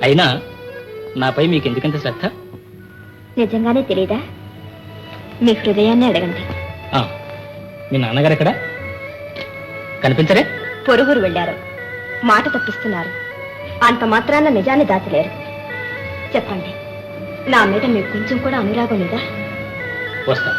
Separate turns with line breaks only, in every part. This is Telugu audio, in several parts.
అయినా నాపై మీకు ఎందుకంత శ్రద్ధ?
నిజంగానే తెలియదా? మీ హృదయాన్ని అడగండి.
మీ నాన్నగారు ఎక్కడ కనిపించరే?
పొరుగురు వెళ్ళారు. మాట తప్పిస్తున్నారు. అంత మాత్రాన నిజాన్ని దాచలేరు. చెప్పండి, నా మీద మీకు కొంచెం కూడా అనురాగం లేదా?
వస్తా.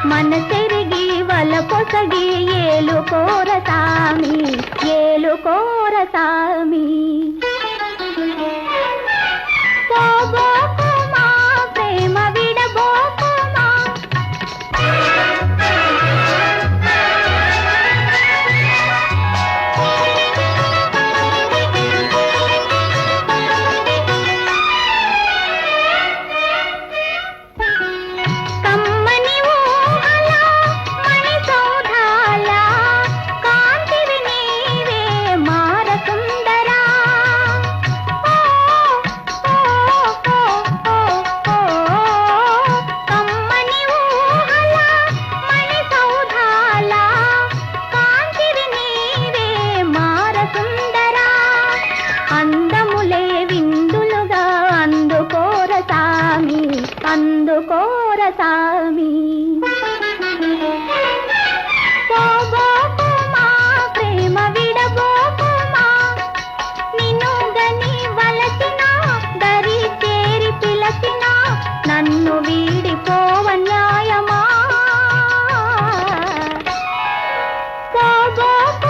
మనసెరిగి వల పొసగి ఏలుకోరసామి పోబోకుమా ప్రేమ విడబోకుమా. అందుకోరసామి పోబోకుమా ప్రేమ విడబోకుమా. నిన్ను గని వలసిన దరి చేరి పిలచిన నన్ను వీడిపోవ న్యాయమా. పోబోకు